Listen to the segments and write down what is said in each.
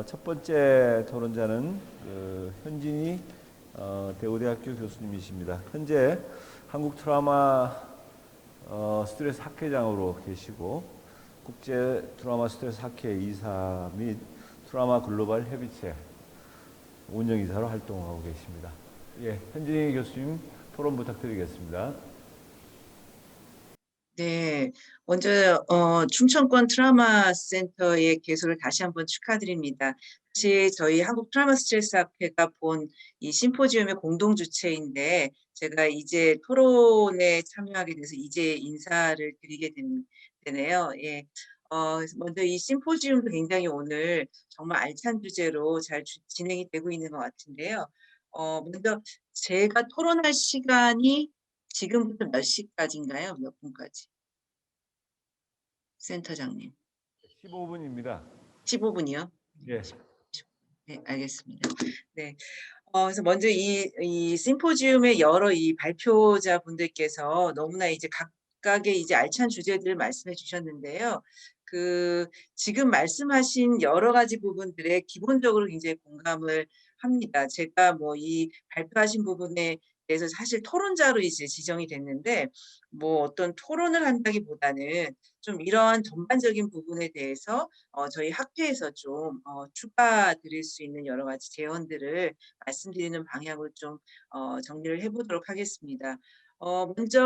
첫 번째 토론자는 현진희 대우대학교 교수님이십니다. 현재 한국 트라우마 스트레스 학회장으로 계시고 국제 트라우마 스트레스 학회 이사 및 트라우마 글로벌 협의체 운영이사로 활동하고 계십니다. 예, 현진희 교수님 토론 부탁드리겠습니다. 네, 먼저 충청권 트라우마 센터의 개소를 다시 한번 축하드립니다. 사실 저희 한국 트라우마 스트레스 학회가 본 이 심포지움의 공동 주체인데 제가 이제 토론에 참여하게 돼서 이제 인사를 드리게 되네요. 예. 먼저 이 심포지움도 굉장히 오늘 정말 알찬 주제로 잘 진행이 되고 있는 것 같은데요. 먼저 제가 토론할 시간이 지금부터 몇 시까지인가요? 몇 분까지? 센터장님. 15분입니다. 15분이요? 예. 네, 알겠습니다. 네. 그래서 먼저 이 심포지움의 여러 이 발표자 분들께서 너무나 이제 각각의 이제 알찬 주제들을 말씀해 주셨는데요. 지금 말씀하신 여러 가지 부분들에 기본적으로 굉장히 공감을 합니다. 제가 뭐 이 발표하신 부분에 대해서 사실 토론자로 이제 지정이 됐는데 뭐 어떤 토론을 한다기보다는 좀 이러한 전반적인 부분에 대해서 저희 학회에서 좀 추가 드릴 수 있는 여러 가지 제언들을 말씀드리는 방향으로 좀 정리를 해보도록 하겠습니다. 먼저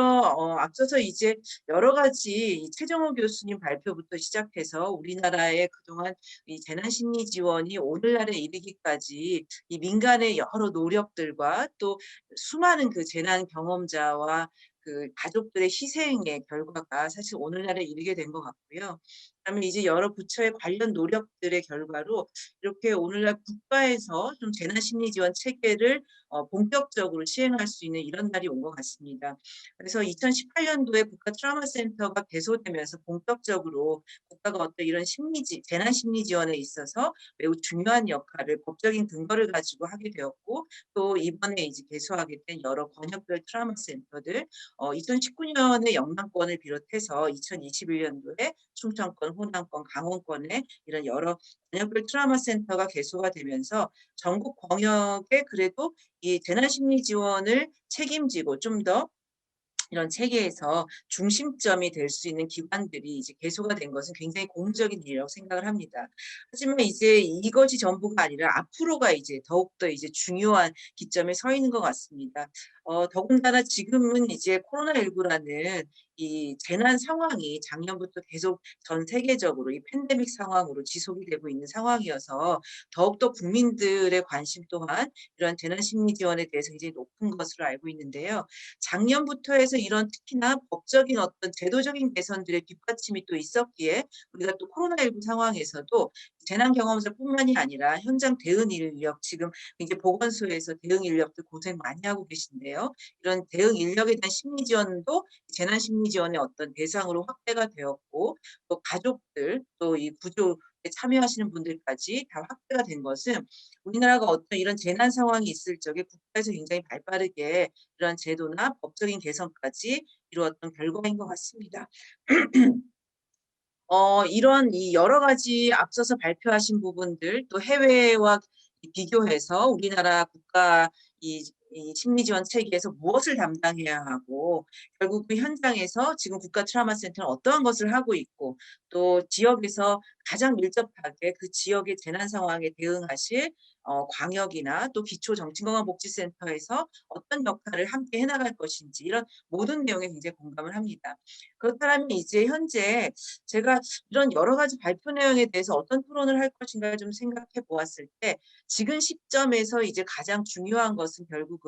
앞서서 이제 여러 가지 이 최정호 교수님 발표부터 시작해서 우리나라의 그동안 이 재난심리 지원이 오늘날에 이르기까지 이 민간의 여러 노력들과 또 수많은 그 재난 경험자와 그 가족들의 희생의 결과가 사실 오늘날에 이르게 된 것 같고요. 그다음에 이제 여러 부처의 관련 노력들의 결과로 이렇게 오늘날 국가에서 좀 재난심리 지원 체계를 본격적으로 시행할 수 있는 이런 날이 온 것 같습니다. 그래서 2018년도에 국가 트라우마 센터가 개소되면서 본격적으로 국가가 어떤 이런 재난 심리 지원에 있어서 매우 중요한 역할을 법적인 근거를 가지고 하게 되었고 또 이번에 이제 개소하게 된 여러 권역별 트라우마 센터들 2019년에 영남권을 비롯해서 2021년도에 충청권, 호남권, 강원권에 이런 여러 권역별 트라우마 센터가 개소가 되면서 전국 광역에 그래도 이 재난심리 지원을 책임지고 좀 더 이런 체계에서 중심점이 될 수 있는 기관들이 이제 개소가 된 것은 굉장히 고무적인 일이라고 생각을 합니다. 하지만 이제 이것이 전부가 아니라 앞으로가 이제 더욱더 이제 중요한 기점에 서 있는 것 같습니다. 더군다나 지금은 이제 코로나19라는 이 재난 상황이 작년부터 계속 전 세계적으로 이 팬데믹 상황으로 지속이 되고 있는 상황이어서 더욱더 국민들의 관심 또한 이런 재난 심리 지원에 대해서 굉장히 높은 것으로 알고 있는데요. 작년부터 해서 이런 특히나 법적인 어떤 제도적인 개선들의 뒷받침이 또 있었기에 우리가 또 코로나19 상황에서도 재난 경험자뿐만이 아니라 현장 대응 인력 지금 이제 보건소에서 대응 인력들 고생 많이 하고 계신데요. 이런 대응 인력에 대한 심리 지원도 재난 심리 지원의 어떤 대상으로 확대가 되었고 또 가족들 또 이 구조에 참여하시는 분들까지 다 확대가 된 것은 우리나라가 어떤 이런 재난 상황이 있을 적에 국가에서 굉장히 발빠르게 이러한 제도나 법적인 개선까지 이루었던 결과인 것 같습니다. 이런 이 여러 가지 앞서서 발표하신 부분들 또 해외와 비교해서 우리나라 국가 이 심리 지원 체계에서 무엇을 담당해야 하고 결국 그 현장에서 지금 국가 트라우마 센터는 어떠한 것을 하고 있고 또 지역에서 가장 밀접하게 그 지역의 재난 상황에 대응하실 광역이나 또 기초정신건강복지센터에서 어떤 역할을 함께 해나갈 것인지 이런 모든 내용에 굉장히 공감을 합니다. 그렇다면 이제 현재 제가 이런 여러 가지 발표 내용에 대해서 어떤 토론을 할 것인가를 좀 생각해 보았을 때 지금 시점에서 이제 가장 중요한 것은 결국은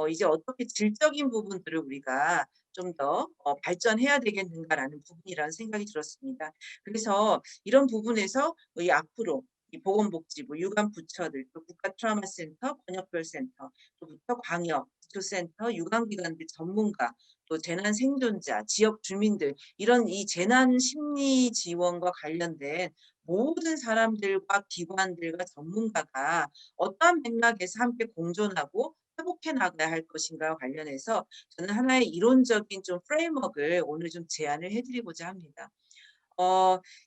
이제 어떻게 질적인 부분들을 우리가 좀 더 발전해야 되겠는가라는 부분이라는 생각이 들었습니다. 그래서 이런 부분에서 이 앞으로 이 보건복지부, 유관 부처들, 또 국가 트라우마 센터, 권역별 센터, 또부터 광역, 기초센터, 유관기관들 전문가, 또 재난 생존자, 지역 주민들 이런 이 재난 심리 지원과 관련된 모든 사람들과 기관들과 전문가가 어떠한 맥락에서 함께 공존하고 회복해 나가야 할 것인가와 관련해서 저는 하나의 이론적인 좀 프레임워크를 오늘 좀 제안을 해드리고자 합니다.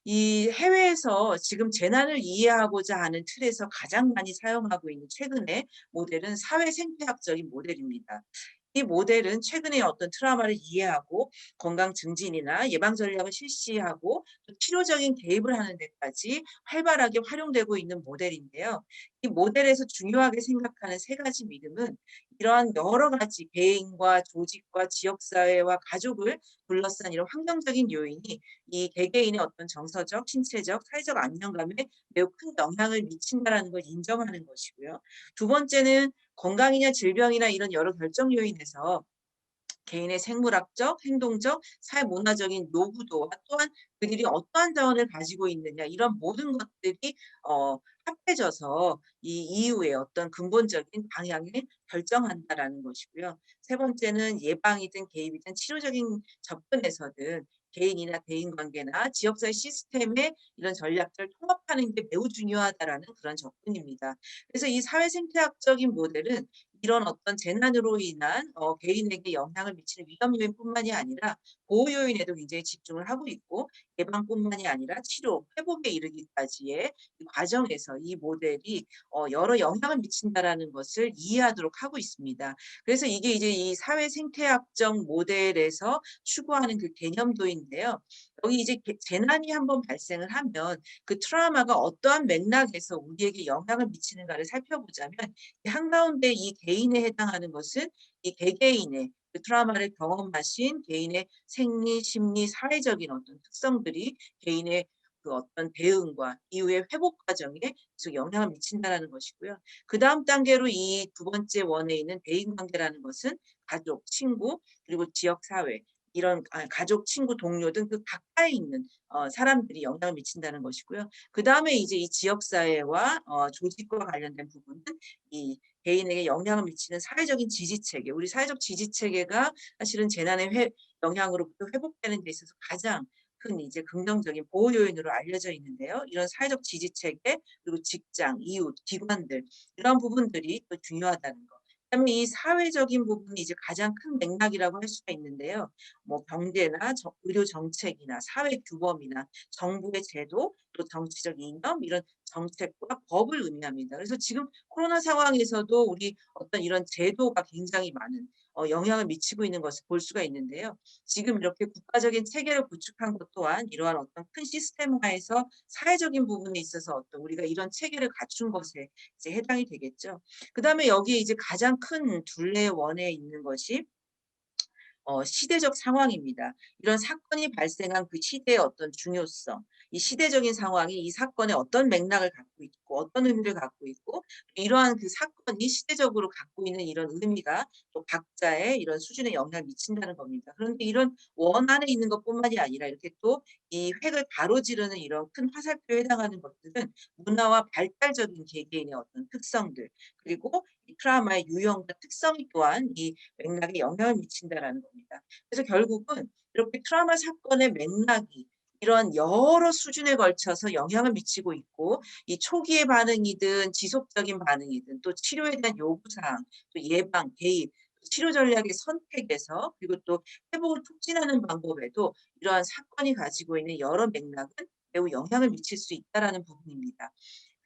이 해외에서 지금 재난을 이해하고자 하는 틀에서 가장 많이 사용하고 있는 최근의 모델은 사회 생태학적인 모델입니다. 이 모델은 최근에 어떤 트라우마를 이해하고 건강 증진이나 예방 전략을 실시하고 또 치료적인 개입을 하는 데까지 활발하게 활용되고 있는 모델인데요. 이 모델에서 중요하게 생각하는 세 가지 믿음은 이러한 여러 가지 개인과 조직과 지역사회와 가족을 둘러싼 이런 환경적인 요인이 이 개개인의 어떤 정서적, 신체적, 사회적 안정감에 매우 큰 영향을 미친다라는 걸 인정하는 것이고요. 두 번째는 건강이나 질병이나 이런 여러 결정 요인에서 개인의 생물학적, 행동적, 사회문화적인 요구도와 또한 그들이 어떠한 자원을 가지고 있느냐 이런 모든 것들이 합해져서 이 이후에 어떤 근본적인 방향을 결정한다라는 것이고요. 세 번째는 예방이든 개입이든 치료적인 접근에서든 개인이나 대인관계나 지역사회 시스템의 이런 전략들을 통합하는 게 매우 중요하다라는 그런 접근입니다. 그래서 이 사회생태학적인 모델은 이런 어떤 재난으로 인한 개인에게 영향을 미치는 위험 요인뿐만이 아니라 보호 요인에도 굉장히 집중을 하고 있고 예방뿐만이 아니라 치료, 회복에 이르기까지의 이 과정에서 이 모델이 여러 영향을 미친다라는 것을 이해하도록 하고 있습니다. 그래서 이게 이제 이 사회 생태학적 모델에서 추구하는 그 개념도인데요. 여기 이제 재난이 한번 발생을 하면 그 트라우마가 어떠한 맥락에서 우리에게 영향을 미치는가를 살펴보자면 한가운데 이 개인에 해당하는 것은 이 개개인의 그 트라우마를 경험하신 개인의 생리, 심리, 사회적인 어떤 특성들이 개인의 그 어떤 대응과 이후의 회복 과정에 계속 영향을 미친다라는 것이고요. 그다음 단계로 이 두 번째 원에 있는 대인관계라는 것은 가족, 친구, 그리고 지역 사회 이런 가족, 친구, 동료 등 그 가까이 있는 사람들이 영향을 미친다는 것이고요. 그다음에 이제 이 지역 사회와 조직과 관련된 부분은 이 개인에게 영향을 미치는 사회적인 지지 체계, 우리 사회적 지지 체계가 사실은 재난의 영향으로부터 회복되는 데 있어서 가장 큰 이제 긍정적인 보호 요인으로 알려져 있는데요. 이런 사회적 지지 체계 그리고 직장, 이웃, 기관들 이런 부분들이 또 중요하다는 거. 그다음에 이 사회적인 부분이 이제 가장 큰 맥락이라고 할 수가 있는데요. 뭐 경제나 의료 정책이나 사회 규범이나 정부의 제도 또 정치적 이념 이런 정책과 법을 의미합니다. 그래서 지금 코로나 상황에서도 우리 어떤 이런 제도가 굉장히 많은 영향을 미치고 있는 것을 볼 수가 있는데요. 지금 이렇게 국가적인 체계를 구축한 것 또한 이러한 어떤 큰 시스템화에서 사회적인 부분에 있어서 어떤 우리가 이런 체계를 갖춘 것에 이제 해당이 되겠죠. 그다음에 여기에 이제 가장 큰 둘레의 원에 있는 것이 시대적 상황입니다. 이런 사건이 발생한 그 시대의 어떤 중요성, 이 시대적인 상황이 이 사건에 어떤 맥락을 갖고 있고 어떤 의미를 갖고 있고 이러한 그 사건이 시대적으로 갖고 있는 이런 의미가 또 각자의 이런 수준에 영향을 미친다는 겁니다. 그런데 이런 원 안에 있는 것뿐만이 아니라 이렇게 또 이 획을 가로지르는 이런 큰 화살표에 해당하는 것들은 문화와 발달적인 개개인의 어떤 특성들 그리고 이 트라우마의 유형과 특성이 또한 이 맥락에 영향을 미친다라는 겁니다. 그래서 결국은 이렇게 트라우마 사건의 맥락이 이런 여러 수준에 걸쳐서 영향을 미치고 있고 이 초기의 반응이든 지속적인 반응이든 또 치료에 대한 요구사항, 또 예방, 개입, 치료 전략의 선택에서 그리고 또 회복을 촉진하는 방법에도 이러한 사건이 가지고 있는 여러 맥락은 매우 영향을 미칠 수 있다라는 부분입니다.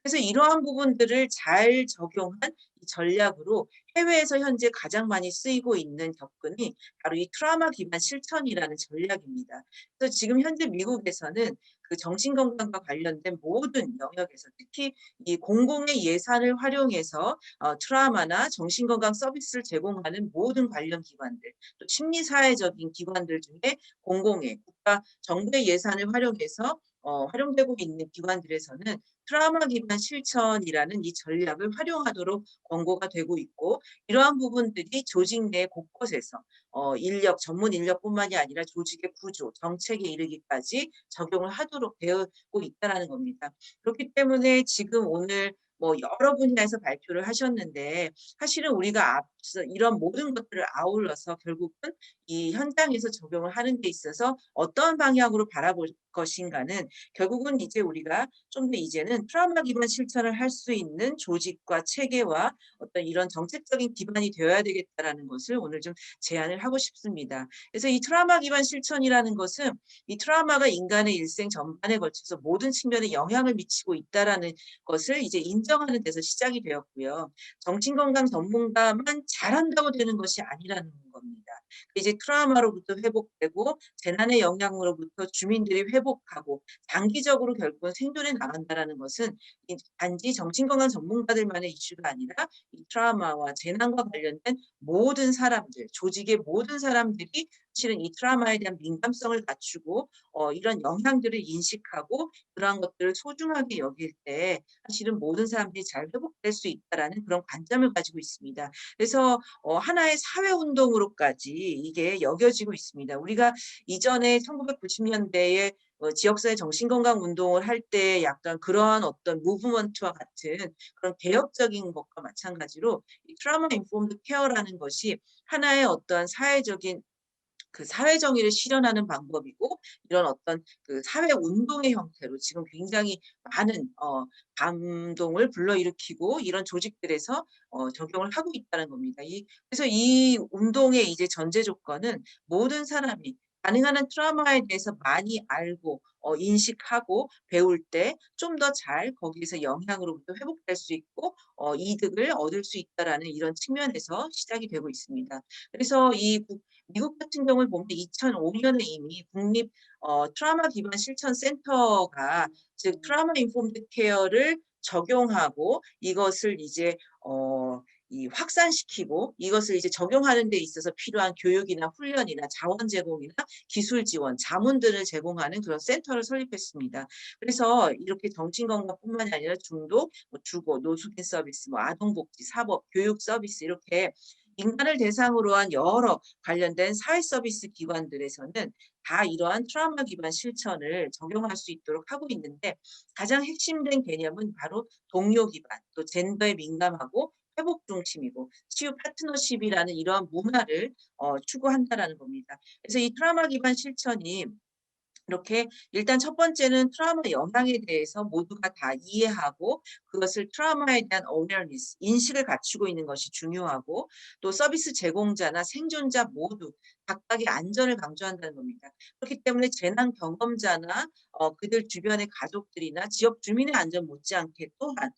그래서 이러한 부분들을 잘 적용한 이 전략으로 해외에서 현재 가장 많이 쓰이고 있는 접근이 바로 이 트라우마 기반 실천이라는 전략입니다. 그래서 지금 현재 미국에서는 그 정신건강과 관련된 모든 영역에서 특히 이 공공의 예산을 활용해서 트라우마나 정신건강 서비스를 제공하는 모든 관련 기관들, 또 심리사회적인 기관들 중에 공공의 국가 정부의 예산을 활용해서 활용되고 있는 기관들에서는 트라우마 기반 실천이라는 이 전략을 활용하도록 권고가 되고 있고 이러한 부분들이 조직 내 곳곳에서 인력 전문 인력뿐만이 아니라 조직의 구조, 정책에 이르기까지 적용을 하도록 되고 있다라는 겁니다. 그렇기 때문에 지금 오늘 뭐 여러 분야에서 발표를 하셨는데 사실은 우리가 그래서 이런 모든 것들을 아울러서 결국은 이 현장에서 적용을 하는 데 있어서 어떤 방향으로 바라볼 것인가는 결국은 이제 우리가 좀 더 이제는 트라우마 기반 실천을 할 수 있는 조직과 체계와 어떤 이런 정책적인 기반이 되어야 되겠다라는 것을 오늘 좀 제안을 하고 싶습니다. 그래서 이 트라우마 기반 실천이라는 것은 이 트라우마가 인간의 일생 전반에 걸쳐서 모든 측면에 영향을 미치고 있다라는 것을 이제 인정하는 데서 시작이 되었고요. 정신건강 전문가만 잘한다고 되는 것이 아니라는 겁니다. 이제 트라우마로부터 회복되고 재난의 영향으로부터 주민들이 회복하고 장기적으로 결국은 생존해 나간다라는 것은 단지 정신건강 전문가들만의 이슈가 아니라 이 트라우마와 재난과 관련된 모든 사람들, 조직의 모든 사람들이 실은 이 트라우마에 대한 민감성을 갖추고 이런 영향들을 인식하고 그러한 것들을 소중하게 여길 때 사실은 모든 사람들이 잘 회복될 수 있다라는 그런 관점을 가지고 있습니다. 그래서 하나의 사회 운동으로까지 이게 여겨지고 있습니다. 우리가 이전에 1990년대에 지역사회 정신건강 운동을 할 때 약간 그러한 어떤 무브먼트와 같은 그런 개혁적인 것과 마찬가지로 이 트라우마 인포음드 케어라는 것이 하나의 어떠한 사회적인 그 사회 정의를 실현하는 방법이고 이런 어떤 그 사회 운동의 형태로 지금 굉장히 많은 감동을 불러일으키고 이런 조직들에서 적용을 하고 있다는 겁니다. 그래서 이 운동의 이제 전제 조건은 모든 사람이 가능한 한 트라우마에 대해서 많이 알고 인식하고 배울 때 좀 더 잘 거기에서 영향으로부터 회복될 수 있고 이득을 얻을 수 있다라는 이런 측면에서 시작이 되고 있습니다. 그래서 미국 같은 경우를 보면 2005년에 이미 국립 트라우마 기반 실천 센터가 즉 트라우마 인포음드 케어를 적용하고 이것을 이제 확산시키고 이것을 이제 적용하는 데 있어서 필요한 교육이나 훈련이나 자원 제공이나 기술 지원, 자문들을 제공하는 그런 센터를 설립했습니다. 그래서 이렇게 정신건강뿐만이 아니라 중독, 주거, 노숙인 서비스, 아동복지, 사법, 교육 서비스 이렇게 인간을 대상으로 한 여러 관련된 사회 서비스 기관들에서는 다 이러한 트라우마 기반 실천을 적용할 수 있도록 하고 있는데 가장 핵심된 개념은 바로 동료 기반, 또 젠더에 민감하고 회복 중심이고 치유 파트너십이라는 이러한 문화를 추구한다라는 겁니다. 그래서 이 트라우마 기반 실천이 이렇게 일단 첫 번째는 트라우마 영향에 대해서 모두가 다 이해하고 그것을 트라우마에 대한 awareness, 인식을 갖추고 있는 것이 중요하고 또 서비스 제공자나 생존자 모두 각각의 안전을 강조한다는 겁니다. 그렇기 때문에 재난 경험자나 그들 주변의 가족들이나 지역 주민의 안전 못지않게 또한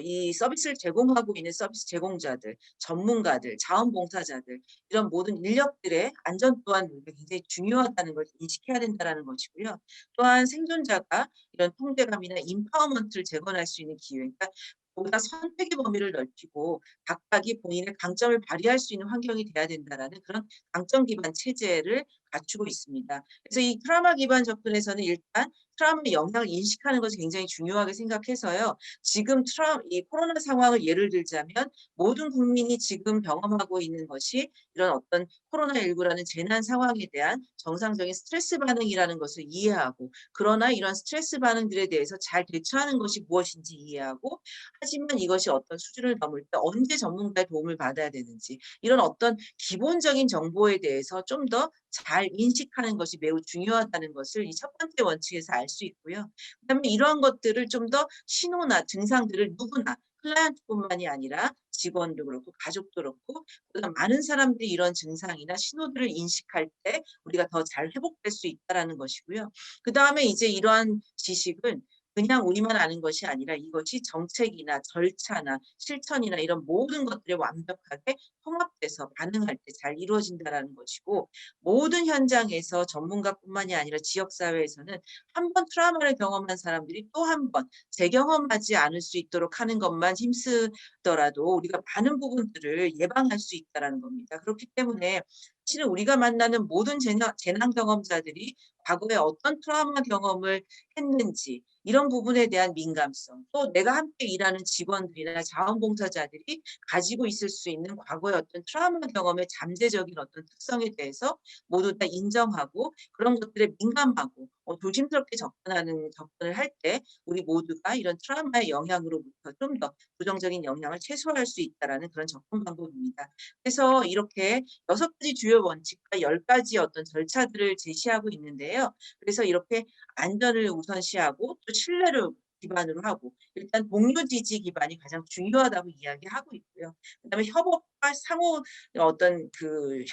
이 서비스를 제공하고 있는 서비스 제공자들, 전문가들, 자원봉사자들 이런 모든 인력들의 안전 또한 우리가 굉장히 중요하다는 걸 인식해야 된다는 것이고요. 또한 생존자가 이런 통제감이나 임파워먼트를 재건할 수 있는 기회, 그러니까 보다 선택의 범위를 넓히고 각각이 본인의 강점을 발휘할 수 있는 환경이 돼야 된다라는 그런 강점 기반 체제를 갖추고 있습니다. 그래서 이 트라우마 기반 접근에서는 일단 트라우마의 영향을 인식하는 것을 굉장히 중요하게 생각해서요. 지금 이 코로나 상황을 예를 들자면 모든 국민이 지금 경험하고 있는 것이 이런 어떤 코로나19라는 재난 상황에 대한 정상적인 스트레스 반응이라는 것을 이해하고 그러나 이런 스트레스 반응들에 대해서 잘 대처하는 것이 무엇인지 이해하고 하지만 이것이 어떤 수준을 넘을 때 언제 전문가의 도움을 받아야 되는지 이런 어떤 기본적인 정보에 대해서 좀 더 잘 인식하는 것이 매우 중요하다는 것을 이 첫 번째 원칙에서 알 수 있고요. 그다음에 이러한 것들을 좀 더 신호나 증상들을 누구나 클라이언트뿐만이 아니라 직원도 그렇고 가족도 그렇고 그다음 많은 사람들이 이런 증상이나 신호들을 인식할 때 우리가 더 잘 회복될 수 있다라는 것이고요. 그다음에 이제 이러한 지식은 그냥 우리만 아는 것이 아니라 이것이 정책이나 절차나 실천이나 이런 모든 것들에 완벽하게 통합돼서 반응할 때 잘 이루어진다라는 것이고 모든 현장에서 전문가뿐만이 아니라 지역 사회에서는 한 번 트라우마를 경험한 사람들이 또 한 번 재경험하지 않을 수 있도록 하는 것만 힘쓰더라도 우리가 많은 부분들을 예방할 수 있다라는 겁니다. 그렇기 때문에 사실은 우리가 만나는 모든 재난 경험자들이 과거에 어떤 트라우마 경험을 했는지 이런 부분에 대한 민감성, 또 내가 함께 일하는 직원들이나 자원봉사자들이 가지고 있을 수 있는 과거의 어떤 트라우마 경험의 잠재적인 어떤 특성에 대해서 모두 다 인정하고 그런 것들에 민감하고 조심스럽게 접근을 할 때 우리 모두가 이런 트라우마의 영향으로부터 좀 더 부정적인 영향을 최소화할 수 있다라는 그런 접근 방법입니다. 그래서 이렇게 6가지 주요 원칙과 10가지 어떤 절차들을 제시하고 있는데요. 그래서 이렇게 안전을 우선시하고 또 신뢰를 기반으로 하고 일단 동료 지지 기반이 가장 중요하다고 이야기하고 있고요. 그다음에 협업과 상호 어떤 그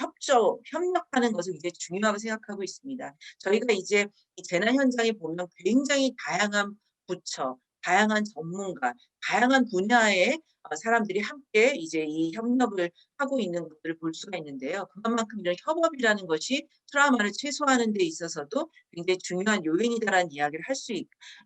협력하는 것을 굉장히 중요하게 생각하고 있습니다. 저희가 이제 이 재난 현장에 보면 굉장히 다양한 부처, 다양한 전문가, 다양한 분야의 사람들이 함께 이제 이 협력을 하고 있는 것들을 볼 수가 있는데요. 그것만큼 이런 협업이라는 것이 트라우마를 최소화하는 데 있어서도 굉장히 중요한 요인이다라는 이야기를 할 수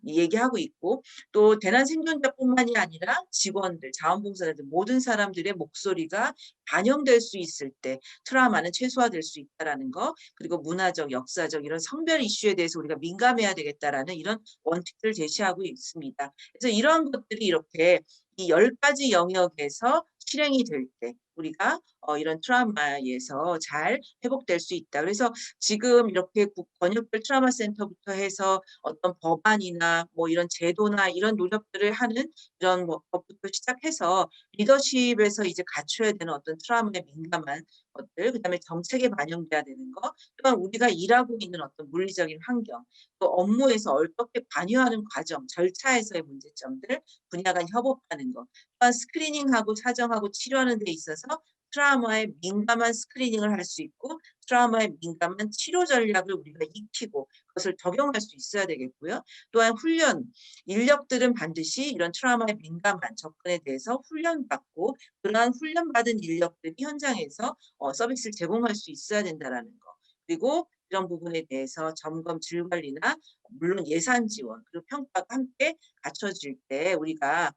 얘기하고 있고 또 재난 생존자뿐만이 아니라 직원들, 자원봉사자들 모든 사람들의 목소리가 반영될 수 있을 때 트라우마는 최소화될 수 있다라는 거 그리고 문화적, 역사적 이런 성별 이슈에 대해서 우리가 민감해야 되겠다라는 이런 원칙들을 제시하고 있습니다. 그래서 이런 것들이 이렇게 이 10가지 영역에서 실행이 될 때 우리가 이런 트라우마에서 잘 회복될 수 있다. 그래서 지금 이렇게 권역별 트라우마 센터부터 해서 어떤 법안이나 뭐 이런 제도나 이런 노력들을 하는 이런 뭐 것부터 시작해서 리더십에서 이제 갖춰야 되는 어떤 트라우마에 민감한 것들, 그다음에 정책에 반영돼야 되는 거, 또한 우리가 일하고 있는 어떤 물리적인 환경, 또 업무에서 어떻게 관여하는 과정, 절차에서의 문제점들, 분야 간 협업하는 것, 또한 스크리닝하고 사정하고 치료하는 데 있어서 트라우마에 민감한 스크리닝을 할 수 있고 트라우마에 민감한 치료 전략을 우리가 익히고 그것을 적용할 수 있어야 되겠고요. 또한 훈련, 인력들은 반드시 이런 트라우마에 민감한 접근에 대해서 훈련받고 그러한 훈련받은 인력들이 현장에서 서비스를 제공할 수 있어야 된다라는 거. 그리고 이런 부분에 대해서 점검, 질 관리나 물론 예산 지원 그리고 평가가 함께 갖춰질 때 우리가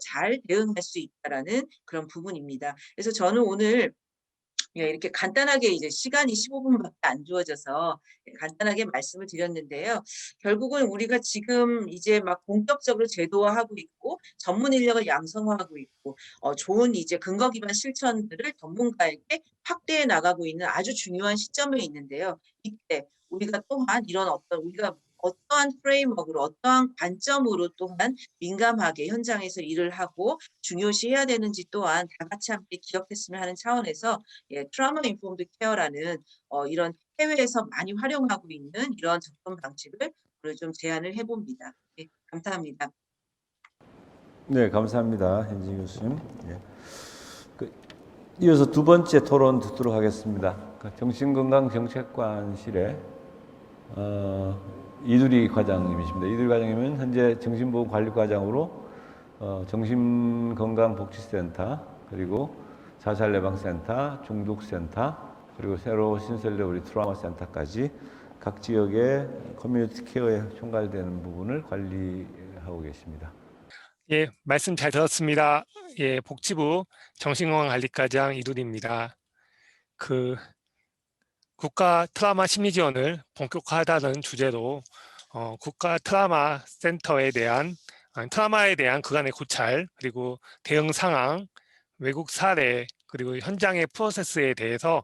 잘 대응할 수 있다라는 그런 부분입니다. 그래서 저는 오늘 이렇게 간단하게 이제 시간이 15분밖에 안 주어져서 간단하게 말씀을 드렸는데요. 결국은 우리가 지금 이제 막 본격적으로 제도화하고 있고 전문 인력을 양성화하고 있고 좋은 이제 근거 기반 실천들을 전문가에게 확대해 나가고 있는 아주 중요한 시점에 있는데요. 이때 우리가 또한 이런 어떤 우리가 어떠한 프레임워크로 어떠한 관점으로 또한 민감하게 현장에서 일을 하고 중요시해야 되는지 또한 다 같이 함께 기억했으면 하는 차원에서 트라우마 인포음드 케어라는 이런 해외에서 많이 활용하고 있는 이런 접근 방식을 오늘 좀 제안을 해봅니다. 네, 감사합니다. 네, 감사합니다. 현진 교수님. 예. 이어서 두 번째 토론 듣도록 하겠습니다. 정신건강정책관실의 이두리 과장님이십니다. 이두리 과장님은 현재 정신보건관리과장으로 정신건강복지센터 그리고 자살예방센터, 중독센터 그리고 새로 신설된 우리 트라우마 센터까지 각 지역의 커뮤니티 케어에 총괄되는 부분을 관리하고 계십니다. 예, 말씀 잘 들었습니다. 예, 복지부 정신건강관리과장 이두리입니다. 국가 트라우마 심리 지원을 본격화하다는 주제로 국가 트라우마 센터에 대한 트라우마에 대한 그간의 고찰 그리고 대응 상황, 외국 사례 그리고 현장의 프로세스에 대해서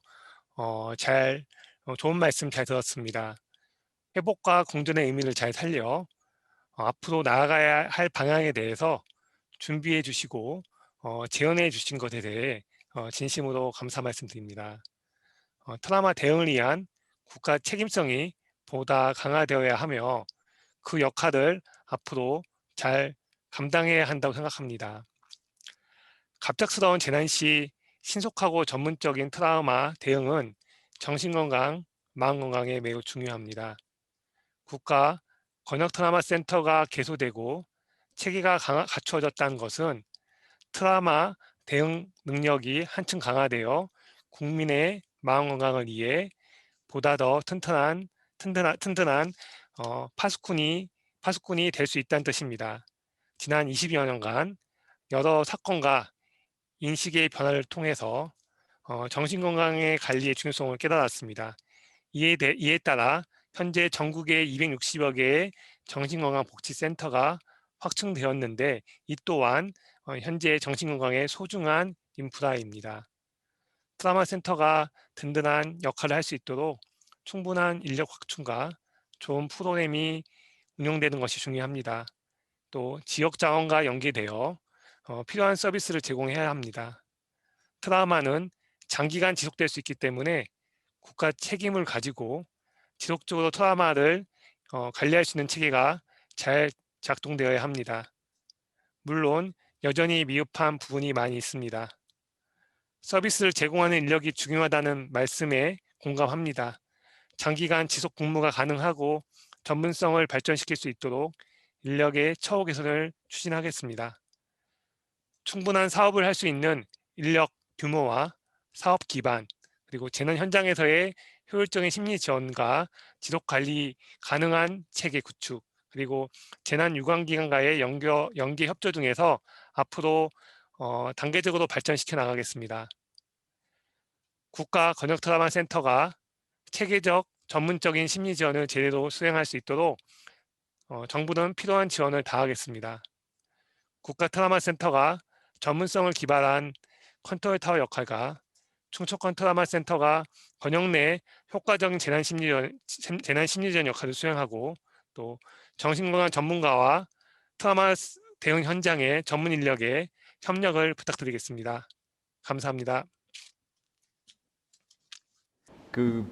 좋은 말씀 잘 들었습니다. 회복과 공존의 의미를 잘 살려 앞으로 나아가야 할 방향에 대해서 준비해 주시고 제언해 주신 것에 대해 진심으로 감사 말씀드립니다. 트라우마 대응을 위한 국가 책임성이 보다 강화되어야 하며 그 역할을 앞으로 잘 감당해야 한다고 생각합니다. 갑작스러운 재난 시 신속하고 전문적인 트라우마 대응은 정신건강, 마음건강에 매우 중요합니다. 국가 권역 트라우마 센터가 개소되고 체계가 갖추어졌다는 것은 트라우마 대응 능력이 한층 강화되어 국민의 마음 건강을 위해 보다 더 튼튼한 파수꾼이 될 수 있다는 뜻입니다. 지난 20여 년간 여러 사건과 인식의 변화를 통해서 정신건강의 관리의 중요성을 깨달았습니다. 이에 따라 현재 전국에 260여 개의 정신건강복지센터가 확충되었는데 이 또한 현재 정신건강의 소중한 인프라입니다. 트라우마 센터가 든든한 역할을 할 수 있도록 충분한 인력 확충과 좋은 프로그램이 운영되는 것이 중요합니다. 또 지역 자원과 연계되어 필요한 서비스를 제공해야 합니다. 트라우마는 장기간 지속될 수 있기 때문에 국가 책임을 가지고 지속적으로 트라우마를 관리할 수 있는 체계가 잘 작동되어야 합니다. 물론 여전히 미흡한 부분이 많이 있습니다. 서비스를 제공하는 인력이 중요하다는 말씀에 공감합니다. 장기간 지속 근무가 가능하고 전문성을 발전시킬 수 있도록 인력의 처우 개선을 추진하겠습니다. 충분한 사업을 할 수 있는 인력 규모와 사업 기반, 그리고 재난 현장에서의 효율적인 심리 지원과 지속 관리 가능한 체계 구축, 그리고 재난 유관기관과의 연계 협조 등에서 앞으로 단계적으로 발전시켜 나가겠습니다. 국가 권역 트라우마 센터가 체계적 전문적인 심리 지원을 제대로 수행할 수 있도록 정부는 필요한 지원을 다하겠습니다. 국가 트라우마 센터가 전문성을 기반한 컨트롤 타워 역할과 충청권 트라우마 센터가 권역 내 효과적인 재난 심리전 역할을 수행하고, 또 정신건강 전문가와 트라우마 대응 현장의 전문 인력의 협력을 부탁드리겠습니다. 감사합니다. 그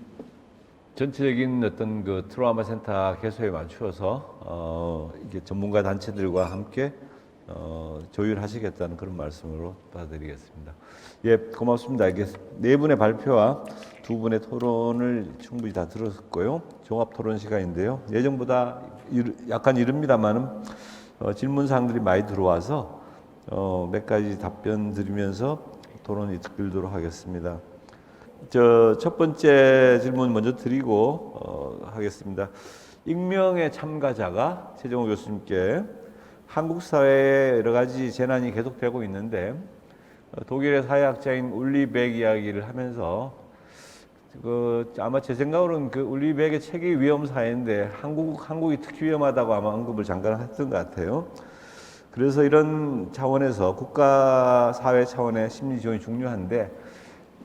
전체적인 어떤 그 트라우마 센터 개소에 맞추어서 이게 전문가 단체들과 함께 조율하시겠다는 그런 말씀으로 받아들이겠습니다. 예, 고맙습니다. 이게 네 분의 발표와 두 분의 토론을 충분히 다 들었고요. 종합 토론 시간인데요. 예정보다 약간 이릅니다만은 질문 사항들이 많이 들어와서 몇 가지 답변 드리면서 토론이 들도록 하겠습니다. 첫 번째 질문 먼저 드리고 하겠습니다. 익명의 참가자가 최정호 교수님께 한국 사회에 여러 가지 재난이 계속되고 있는데 독일의 사회학자인 울리 백 이야기를 하면서 아마 제 생각으로는 그 울리 백의 책이 위험 사회인데 한국이 특히 위험하다고 아마 언급을 잠깐 했던 것 같아요. 그래서 이런 차원에서 국가 사회 차원의 심리 지원이 중요한데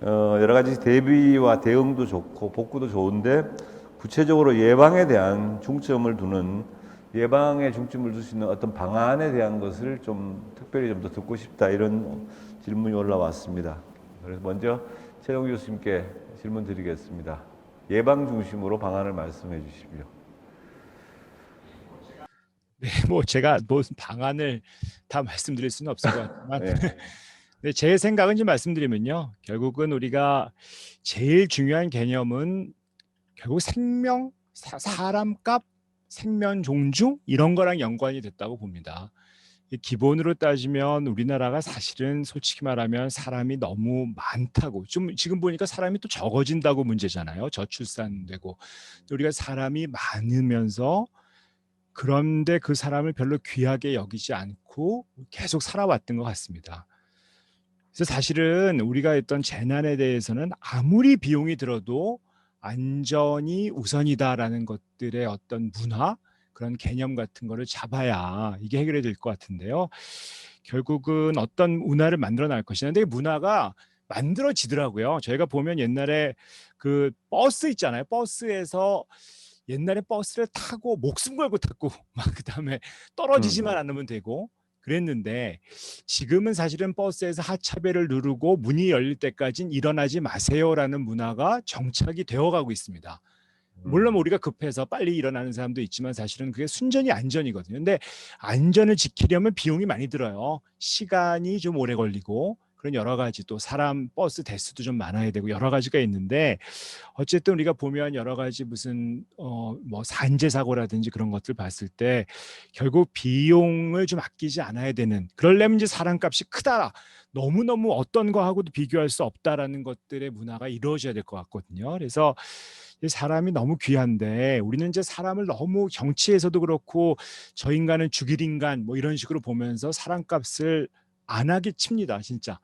여러 가지 대비와 대응도 좋고 복구도 좋은데 구체적으로 예방에 대한 중점을 두는 예방에 중점을 둘 수 있는 어떤 방안에 대한 것을 좀 특별히 좀 더 듣고 싶다 이런 질문이 올라왔습니다. 그래서 먼저 최정호 교수님께 질문 드리겠습니다. 예방 중심으로 방안을 말씀해 주십시오. 네, 뭐 제가 방안을 다 말씀드릴 수는 없을 것 같지만 네. 네, 제 생각은 좀 말씀드리면요. 결국은 우리가 제일 중요한 개념은 결국 생명, 사람값, 생명 존중 이런 거랑 연관이 됐다고 봅니다. 기본으로 따지면 우리나라가 사실은 솔직히 말하면 사람이 너무 많다고, 좀 지금 보니까 사람이 또 적어진다고 문제잖아요. 저출산되고 우리가 사람이 많으면서 그런데 그 사람을 별로 귀하게 여기지 않고 계속 살아왔던 것 같습니다. 그래서 사실은 우리가 했던 재난에 대해서는 아무리 비용이 들어도 안전이 우선이다라는 것들의 어떤 문화, 그런 개념 같은 거를 잡아야 이게 해결이 될 것 같은데요. 결국은 어떤 문화를 만들어 날 것이냐. 근데 문화가 만들어지더라고요. 저희가 보면 옛날에 그 버스 있잖아요. 버스에서 옛날에 버스를 타고 목숨 걸고 탔고 막 그다음에 떨어지지만 않으면 되고 그랬는데 지금은 사실은 버스에서 하차벨을 누르고 문이 열릴 때까지는 일어나지 마세요라는 문화가 정착이 되어가고 있습니다. 물론 우리가 급해서 빨리 일어나는 사람도 있지만 사실은 그게 순전히 안전이거든요. 근데 안전을 지키려면 비용이 많이 들어요. 시간이 좀 오래 걸리고 그런 여러 가지, 또 사람 버스 대수도 좀 많아야 되고 여러 가지가 있는데 어쨌든 우리가 보면 여러 가지 무슨 뭐 산재 사고라든지 그런 것들 봤을 때 결국 비용을 좀 아끼지 않아야 되는, 그러려면 이제 사람값이 크다, 너무너무 어떤 거하고도 비교할 수 없다라는 것들의 문화가 이루어져야 될 것 같거든요. 그래서 사람이 너무 귀한데 우리는 이제 사람을 너무 정치에서도 그렇고 저 인간은 죽일 인간 뭐 이런 식으로 보면서 사람값을 안 하게 칩니다, 진짜.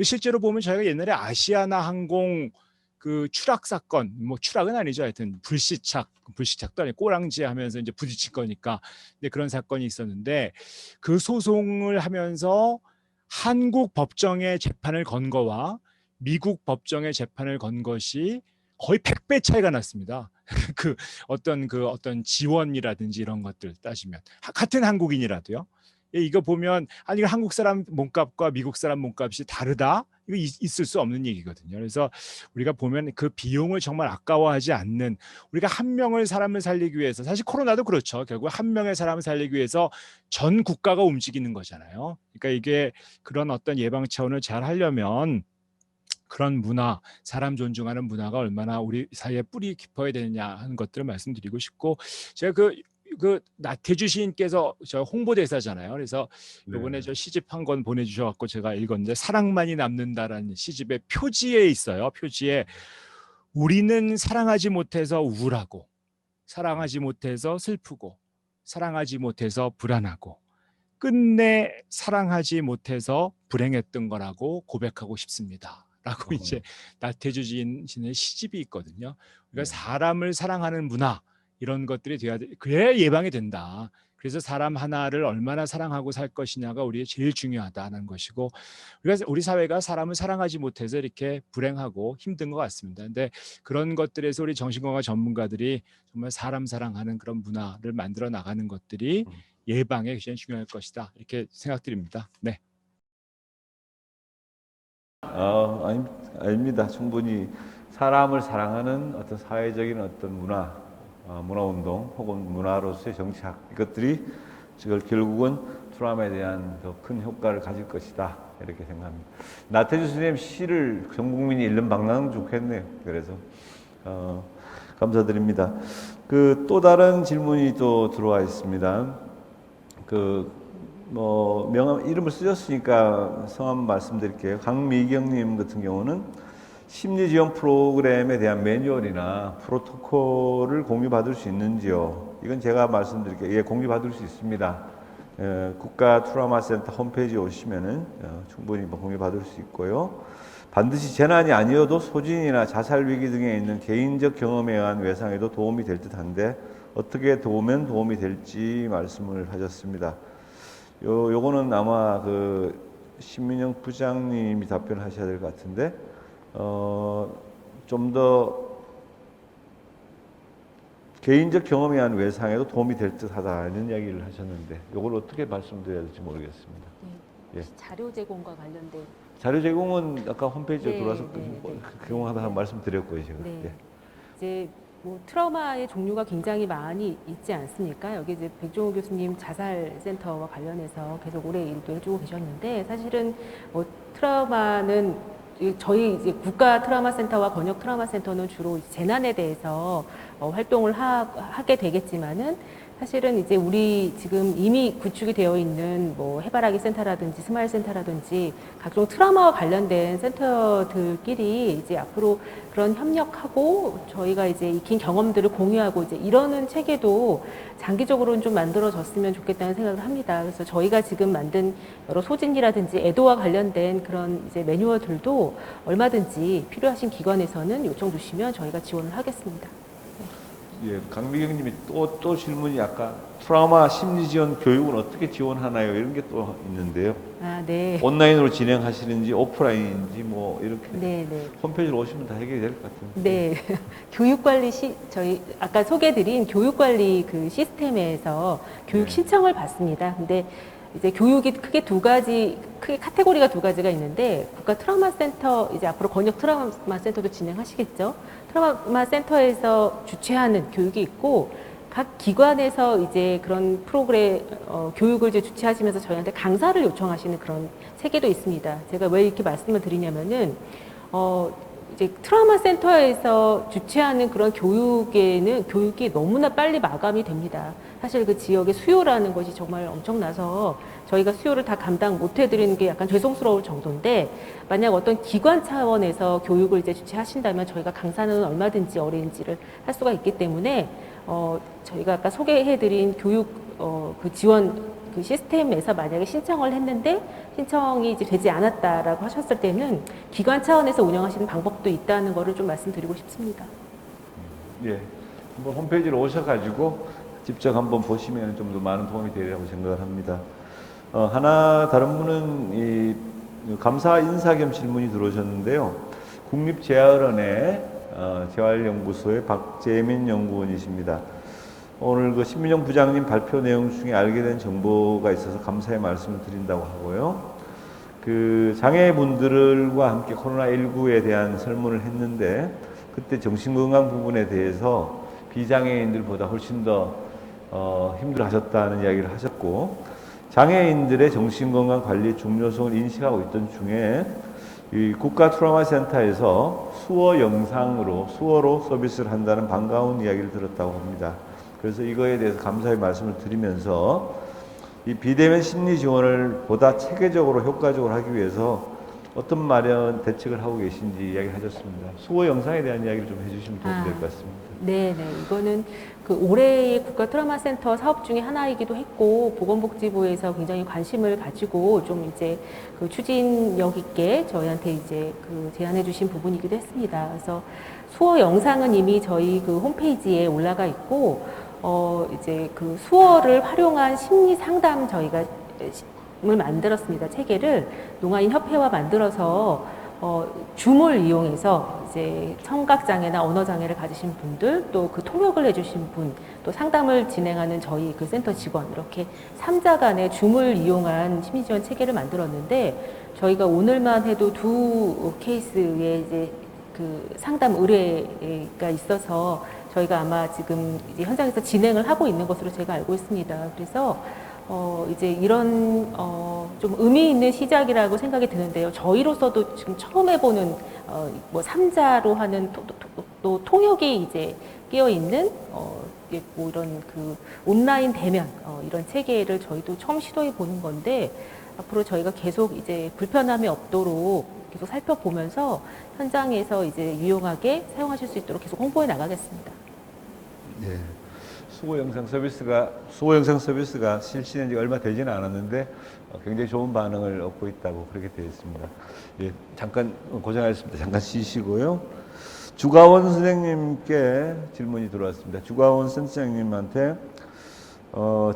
실제로 보면 저희가 옛날에 아시아나 항공 그 추락 사건, 뭐 추락은 아니죠, 하여튼 불시착도 아니고 꼬랑지 하면서 이제 부딪힐 거니까 근데 그런 사건이 있었는데 그 소송을 하면서 한국 법정에 재판을 건 거와 미국 법정에 재판을 건 것이 거의 100배 차이가 났습니다. 그 어떤 지원이라든지 이런 것들 따지면 같은 한국인이라도요. 예, 이거 보면 아니 한국 사람 몸값과 미국 사람 몸값이 다르다. 이거 있을 수 없는 얘기거든요. 그래서 우리가 보면 그 비용을 정말 아까워하지 않는, 우리가 한 명을 사람을 살리기 위해서, 사실 코로나도 그렇죠. 결국 한 명의 사람을 살리기 위해서 전 국가가 움직이는 거잖아요. 그러니까 이게 그런 어떤 예방 차원을 잘 하려면 그런 문화, 사람 존중하는 문화가 얼마나 우리 사이에 뿌리 깊어야 되느냐 하는 것들을 말씀드리고 싶고, 제가 그 나태주 시인께서 저 홍보대사잖아요. 그래서 이번에 네. 저 시집 한 권 보내주셔갖고 제가 읽었는데, 사랑만이 남는다라는 시집의 표지에 있어요. 표지에 우리는 사랑하지 못해서 우울하고, 사랑하지 못해서 슬프고, 사랑하지 못해서 불안하고, 끝내 사랑하지 못해서 불행했던 거라고 고백하고 싶습니다. 라고 이제 나태주 시인의 시집이 있거든요. 그러니까 네. 사람을 사랑하는 문화, 이런 것들이 돼야 돼. 그래야 예방이 된다. 그래서 사람 하나를 얼마나 사랑하고 살 것이냐가 우리의 제일 중요하다는 것이고, 우리 사회가 사람을 사랑하지 못해서 이렇게 불행하고 힘든 것 같습니다. 근데 그런 것들에서 우리 정신건강 전문가들이 정말 사람 사랑하는 그런 문화를 만들어 나가는 것들이 예방에 굉장히 중요할 것이다. 이렇게 생각드립니다. 네. 아닙니다. 충분히 사람을 사랑하는 어떤 사회적인 어떤 문화운동 혹은 문화로서의 정착, 이것들이 결국은 트라우마에 대한 더 큰 효과를 가질 것이다. 이렇게 생각합니다. 나태주 선생님 시를 전 국민이 읽는 방향은 좋겠네요. 그래서 감사드립니다. 또 다른 질문이 또 들어와 있습니다. 명함 이름을 쓰셨으니까 성함 말씀드릴게요. 강미경님 같은 경우는 심리 지원 프로그램에 대한 매뉴얼이나 프로토콜을 공유받을 수 있는지요? 이건 제가 말씀드릴게요. 예, 공유받을 수 있습니다. 국가 트라우마 센터 홈페이지에 오시면은 충분히 공유받을 수 있고요. 반드시 재난이 아니어도 소진이나 자살 위기 등에 있는 개인적 경험에 의한 외상에도 도움이 될 듯한데 어떻게 도움이 될지 말씀을 하셨습니다. 요거는 아마 신민영 부장님이 답변하셔야 될 것 같은데, 좀 더 개인적 경험에 의한 외상에도 도움이 될 듯하다는 이야기를 하셨는데, 요걸 어떻게 말씀드려야 될지 모르겠습니다. 네. 예. 자료 제공과 관련된. 자료 제공은 아까 홈페이지에 네, 들어와서 네, 네. 제공하다 네. 말씀드렸고요, 제가. 네. 예. 이제 트라우마의 종류가 굉장히 많이 있지 않습니까? 여기 이제 백종호 교수님 자살센터와 관련해서 계속 오래 일도 해주고 계셨는데, 사실은 트라우마는 저희 이제 국가 트라우마 센터와 권역 트라우마 센터는 주로 재난에 대해서 활동을 하게 되겠지만은, 사실은 이제 우리 지금 이미 구축이 되어 있는 해바라기 센터라든지 스마일 센터라든지 각종 트라우마와 관련된 센터들끼리 이제 앞으로 그런 협력하고 저희가 이제 익힌 경험들을 공유하고 이제 이러는 체계도 장기적으로는 좀 만들어졌으면 좋겠다는 생각을 합니다. 그래서 저희가 지금 만든 여러 소진이라든지 애도와 관련된 그런 이제 매뉴얼들도 얼마든지 필요하신 기관에서는 요청 주시면 저희가 지원을 하겠습니다. 예, 강미경님이 또 질문이 아까 트라우마 심리 지원 교육은 어떻게 지원하나요? 이런 게 또 있는데요. 아, 네. 온라인으로 진행하시는지 오프라인인지 이렇게 네, 네. 홈페이지로 오시면 다 해결이 될 것 같은데. 네. 교육관리 저희 아까 소개드린 교육관리 그 시스템에서 교육 네. 신청을 받습니다. 근데 이제 교육이 크게 카테고리가 두 가지가 있는데, 국가 트라우마 센터, 이제 앞으로 권역 트라우마 센터도 진행하시겠죠. 트라우마 센터에서 주최하는 교육이 있고, 각 기관에서 이제 그런 프로그램 교육을 이제 주최하시면서 저희한테 강사를 요청하시는 그런 체계도 있습니다. 제가 왜 이렇게 말씀을 드리냐면은 이제 트라우마 센터에서 주최하는 그런 교육이 너무나 빨리 마감이 됩니다. 사실 그 지역의 수요라는 것이 정말 엄청나서 저희가 수요를 다 감당 못 해드리는 게 약간 죄송스러울 정도인데, 만약 어떤 기관 차원에서 교육을 이제 주최하신다면 저희가 강사는 얼마든지 어레인지를 할 수가 있기 때문에 저희가 아까 소개해드린 교육 그 지원 그 시스템에서 만약에 신청을 했는데 신청이 이제 되지 않았다라고 하셨을 때는 기관 차원에서 운영하시는 방법도 있다는 거를 좀 말씀드리고 싶습니다. 예, 한번 홈페이지로 오셔가지고 직접 한번 보시면 좀 더 많은 도움이 되리라고 생각을 합니다. 다른 분은 이 감사 인사 겸 질문이 들어오셨는데요. 국립재활원에 재활연구소의 박재민 연구원이십니다. 오늘 그 신민영 부장님 발표 내용 중에 알게 된 정보가 있어서 감사의 말씀을 드린다고 하고요. 그 장애분들과 함께 코로나19에 대한 설문을 했는데 그때 정신건강 부분에 대해서 비장애인들보다 훨씬 더 힘들어하셨다는 이야기를 하셨고, 장애인들의 정신건강 관리의 중요성을 인식하고 있던 중에 이 국가 트라우마 센터에서 수어로 서비스를 한다는 반가운 이야기를 들었다고 합니다. 그래서 이거에 대해서 감사의 말씀을 드리면서 이 비대면 심리 지원을 보다 체계적으로 효과적으로 하기 위해서 어떤 마련 대책을 하고 계신지 이야기를 하셨습니다. 수어 영상에 대한 이야기를 좀 해주시면 도움이 될 것 같습니다. 네, 이거는 그 올해의 국가 트라우마 센터 사업 중에 하나이기도 했고, 보건복지부에서 굉장히 관심을 가지고 좀 이제 그 추진력 있게 저희한테 이제 그 제안해 주신 부분이기도 했습니다. 그래서 수어 영상은 이미 저희 그 홈페이지에 올라가 있고, 이제 그 수어를 활용한 심리 상담 저희가 을 만들었습니다. 체계를 농아인 협회와 만들어서 줌을 이용해서 이제 청각 장애나 언어 장애를 가지신 분들, 또 그 통역을 해주신 분, 또 상담을 진행하는 저희 그 센터 직원, 이렇게 3자 간의 줌을 이용한 심리 지원 체계를 만들었는데, 저희가 오늘만 해도 2 케이스의 이제 그 상담 의뢰가 있어서 저희가 아마 지금 이제 현장에서 진행을 하고 있는 것으로 제가 알고 있습니다. 그래서 이제 이런 좀 의미 있는 시작이라고 생각이 드는데요. 저희로서도 지금 처음 해보는 뭐 3자로 하는 또 통역이 이제 끼어 있는 뭐 이런 그 온라인 대면 이런 체계를 저희도 처음 시도해 보는 건데, 앞으로 저희가 계속 이제 불편함이 없도록 계속 살펴보면서 현장에서 이제 유용하게 사용하실 수 있도록 계속 홍보해 나가겠습니다. 네. 수어 영상 서비스가 실시된 지 얼마 되지는 않았는데 굉장히 좋은 반응을 얻고 있다고 그렇게 되어 있습니다. 예, 잠깐 고생하셨습니다. 잠깐 쉬시고요. 주가원 선생님께 질문이 들어왔습니다. 주가원 선생님한테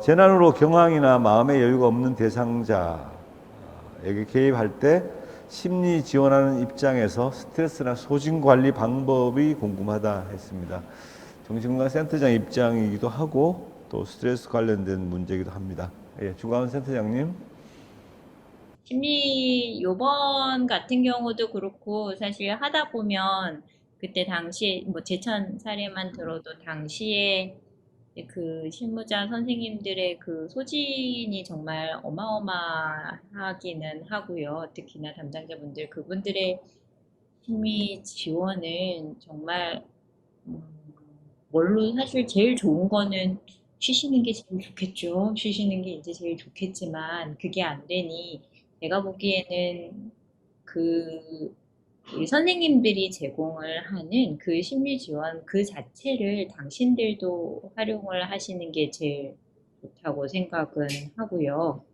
재난으로 경황이나 마음의 여유가 없는 대상자에게 개입할 때 심리 지원하는 입장에서 스트레스나 소진 관리 방법이 궁금하다 했습니다. 정신건강 센터장 입장이기도 하고 또 스트레스 관련된 문제이기도 합니다. 예, 주가원 센터장님. 심리 요번 같은 경우도 그렇고, 사실 하다 보면 그때 당시에 뭐 제천 사례만 들어도 당시에 그 실무자 선생님들의 그 소진이 정말 어마어마하기는 하고요. 특히나 담당자분들 그분들의 심리 지원은 정말 뭘로 사실 제일 좋은 거는 쉬시는 게 제일 좋겠죠. 쉬시는 게 이제 제일 좋겠지만 그게 안 되니 제가 보기에는 우리 선생님들이 제공을 하는 그 심리 지원 그 자체를 당신들도 활용을 하시는 게 제일 좋다고 생각은 하고요.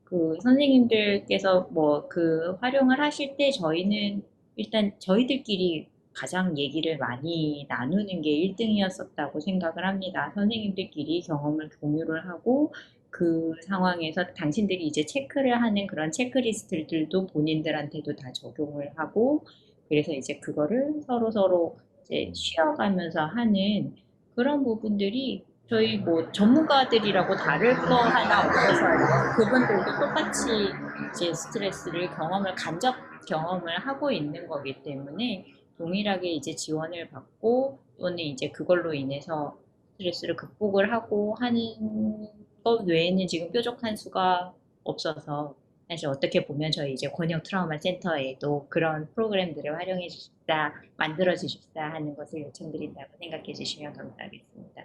그 선생님들께서 뭐 그 활용을 하실 때 저희는 일단 저희들끼리 가장 얘기를 많이 나누는 게 1등이었었다고 생각을 합니다. 선생님들끼리 경험을 공유를 하고 그 상황에서 당신들이 이제 체크를 하는 그런 체크리스트들도 본인들한테도 다 적용을 하고, 그래서 이제 그거를 서로 이제 쉬어가면서 하는 그런 부분들이 저희 뭐 전문가들이라고 다를 거 하나 없어서요. 그분들도 똑같이 이제 스트레스를 간접 경험을 하고 있는 거기 때문에 동일하게 이제 지원을 받고 또는 이제 그걸로 인해서 스트레스를 극복을 하고 하는 것 외에는 지금 뾰족한 수가 없어서, 사실 어떻게 보면 저희 이제 권역 트라우마 센터에도 그런 프로그램들을 활용해 주십사, 만들어 주십사 하는 것을 요청드린다고 생각해 주시면 감사하겠습니다.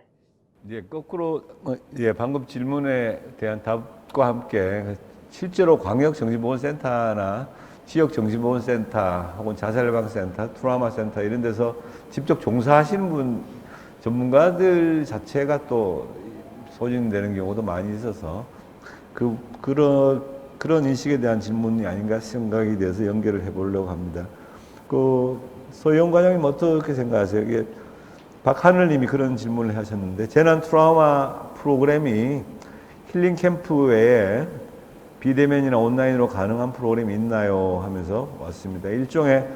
예, 거꾸로 방금 질문에 대한 답과 함께 실제로 광역 정신보건센터나 지역 정신보건센터 혹은 자살예방센터, 트라우마 센터 이런 데서 직접 종사하시는 분 전문가들 자체가 또 소진되는 경우도 많이 있어서 그런 인식에 대한 질문이 아닌가 생각이 돼서 연결을 해보려고 합니다. 소영 과장님 어떻게 생각하세요? 이게 박하늘님이 그런 질문을 하셨는데, 재난 트라우마 프로그램이 힐링 캠프 외에 비대면이나 온라인으로 가능한 프로그램이 있나요? 하면서 왔습니다. 일종의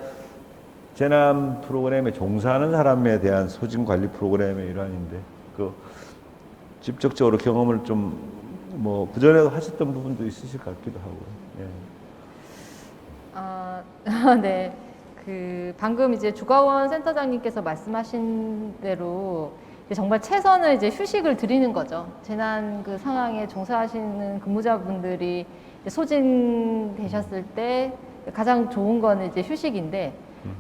재난 프로그램에 종사하는 사람에 대한 소진 관리 프로그램의 일환인데 그 직접적으로 경험을 좀 뭐 그전에도 하셨던 부분도 있으실 것 같기도 하고. 예. 네. 방금 이제 주가원 센터장님께서 말씀하신 대로 정말 최선을 이제 휴식을 드리는 거죠. 재난 상황에 종사하시는 근무자분들이 소진되셨을 때 가장 좋은 거는 이제 휴식인데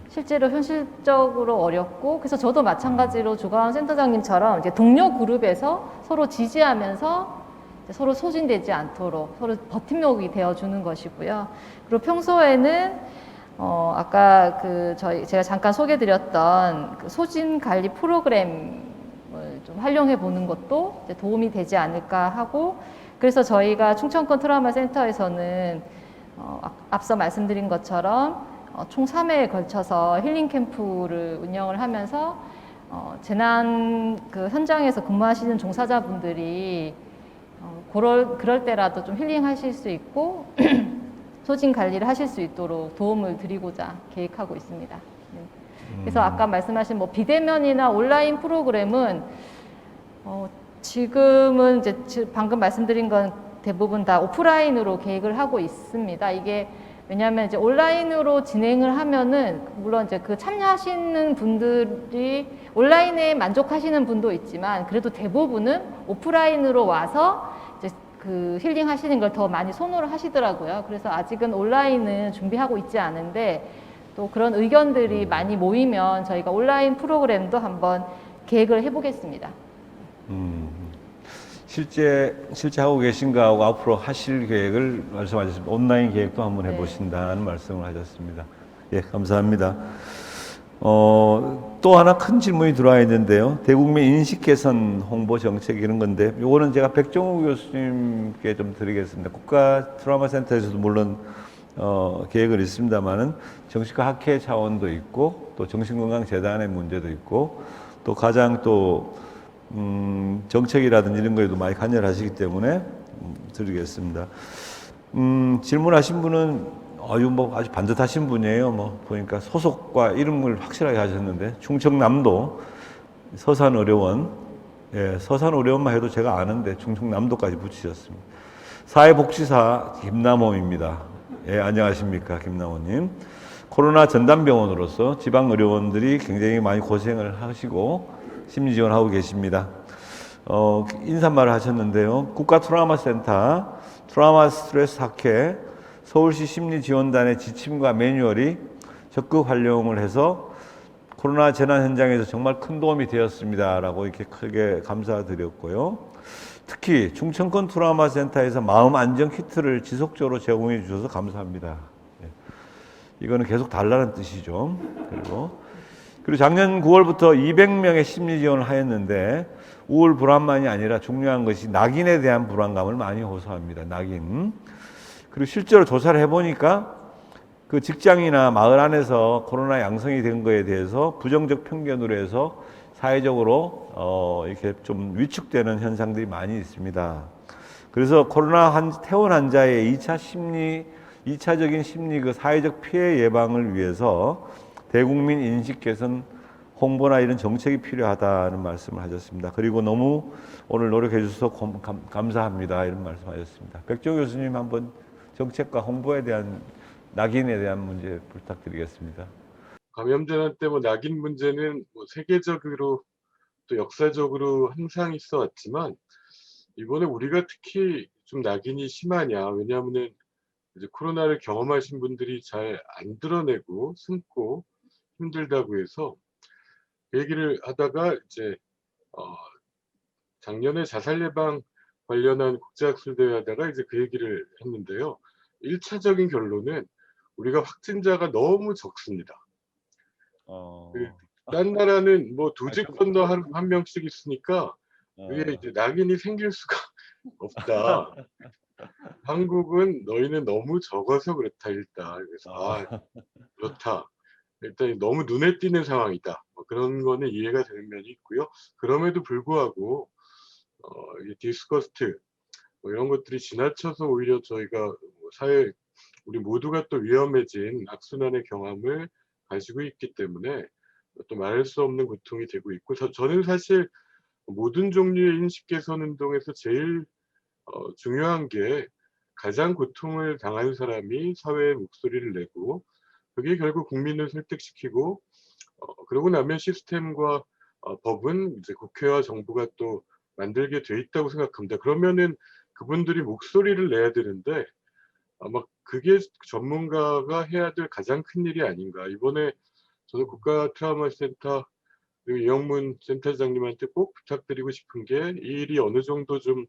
실제로 현실적으로 어렵고, 그래서 저도 마찬가지로 주가원 센터장님처럼 이제 동료 그룹에서 서로 지지하면서 서로 소진되지 않도록 서로 버팀목이 되어주는 것이고요. 그리고 평소에는 아까 제가 잠깐 소개드렸던 소진 관리 프로그램을 좀 활용해 보는 것도 이제 도움이 되지 않을까 하고, 그래서 저희가 충청권 트라우마 센터에서는 앞서 말씀드린 것처럼 총 3회에 걸쳐서 힐링 캠프를 운영을 하면서 재난 현장에서 근무하시는 종사자분들이 그럴 때라도 좀 힐링하실 수 있고 소진 관리를 하실 수 있도록 도움을 드리고자 계획하고 있습니다. 네. 그래서 아까 말씀하신 뭐 비대면이나 온라인 프로그램은 지금은 이제 방금 말씀드린 건 대부분 다 오프라인으로 계획을 하고 있습니다. 이게 왜냐하면 이제 온라인으로 진행을 하면은 물론 이제 참여하시는 분들이 온라인에 만족하시는 분도 있지만 그래도 대부분은 오프라인으로 와서 이제 힐링 하시는 걸 더 많이 선호를 하시더라고요. 그래서 아직은 온라인은 준비하고 있지 않은데 또 그런 의견들이 많이 모이면 저희가 온라인 프로그램도 한번 계획을 해보겠습니다. 실제 하고 계신가 하고 앞으로 하실 계획을 말씀하셨습니다. 온라인 계획도 한번 해보신다는 말씀을 하셨습니다. 예, 감사합니다. 또 하나 큰 질문이 들어와 있는데요. 대국민 인식 개선 홍보 정책 이런 건데, 요거는 제가 백종우 교수님께 좀 드리겠습니다. 국가 트라우마 센터에서도 물론 계획은 있습니다만은 정신과 학회 차원도 있고 또 정신건강재단의 문제도 있고 또 가장 또 정책이라든지 이런 거에도 많이 관여하시기 때문에 드리겠습니다. 질문하신 분은 아주 반듯하신 분이에요. 뭐 보니까 소속과 이름을 확실하게 하셨는데 충청남도 서산의료원, 예, 서산의료원만 해도 제가 아는데 충청남도까지 붙이셨습니다. 사회복지사 김남호입니다. 예, 안녕하십니까, 김남호님. 코로나 전담병원으로서 지방의료원들이 굉장히 많이 고생을 하시고 심리지원하고 계십니다. 인사말을 하셨는데요. 국가 트라우마 센터, 트라우마 스트레스 학회, 서울시 심리지원단의 지침과 매뉴얼이 적극 활용을 해서 코로나 재난 현장에서 정말 큰 도움이 되었습니다라고 이렇게 크게 감사드렸고요. 특히 충청권 트라우마 센터에서 마음 안정 키트를 지속적으로 제공해 주셔서 감사합니다. 이거는 계속 달라는 뜻이죠. 그리고 작년 9월부터 200명의 심리 지원을 하였는데 우울 불안만이 아니라 중요한 것이 낙인에 대한 불안감을 많이 호소합니다. 낙인. 그리고 실제로 조사를 해보니까 그 직장이나 마을 안에서 코로나 양성이 된 거에 대해서 부정적 편견으로 해서 사회적으로 이렇게 좀 위축되는 현상들이 많이 있습니다. 그래서 코로나 퇴원 환자의 2차적인 심리 사회적 피해 예방을 위해서 대국민 인식 개선 홍보나 이런 정책이 필요하다는 말씀을 하셨습니다. 그리고 너무 오늘 노력해 주셔서 감사합니다. 이런 말씀하셨습니다. 백종우 교수님 한번 정책과 홍보에 대한 낙인에 대한 문제 부탁드리겠습니다. 감염재난 때문에 낙인 문제는 세계적으로 또 역사적으로 항상 있어 왔지만 이번에 우리가 특히 좀 낙인이 심하냐, 왜냐하면 이제 코로나를 경험하신 분들이 잘 안 드러내고 숨고 힘들다고 해서 그 얘기를 하다가 이제 작년에 자살 예방 관련한 국제학술대회 하다가 이제 그 얘기를 했는데요. 1차적인 결론은 우리가 확진자가 너무 적습니다. 딴 나라는 뭐 2집 건너 한 명씩 있으니까 그게 이제 낙인이 생길 수가 없다. 한국은 너희는 너무 적어서 그렇다 일단. 그래서 그렇다. 일단 너무 눈에 띄는 상황이다. 뭐 그런 거는 이해가 되는 면이 있고요. 그럼에도 불구하고 디스커스트 뭐 이런 것들이 지나쳐서 오히려 저희가 사회 우리 모두가 또 위험해진 악순환의 경험을 가지고 있기 때문에 또 말할 수 없는 고통이 되고 있고, 저는 사실 모든 종류의 인식 개선 운동에서 제일 중요한 게 가장 고통을 당한 사람이 사회의 목소리를 내고, 그게 결국 국민을 설득시키고, 그러고 나면 시스템과 법은 이제 국회와 정부가 또 만들게 돼 있다고 생각합니다. 그러면은 그분들이 목소리를 내야 되는데 아마 그게 전문가가 해야 될 가장 큰 일이 아닌가. 이번에 저는 국가 트라우마 센터 그리고 이영문 센터장님한테 꼭 부탁드리고 싶은 게, 이 일이 어느 정도 좀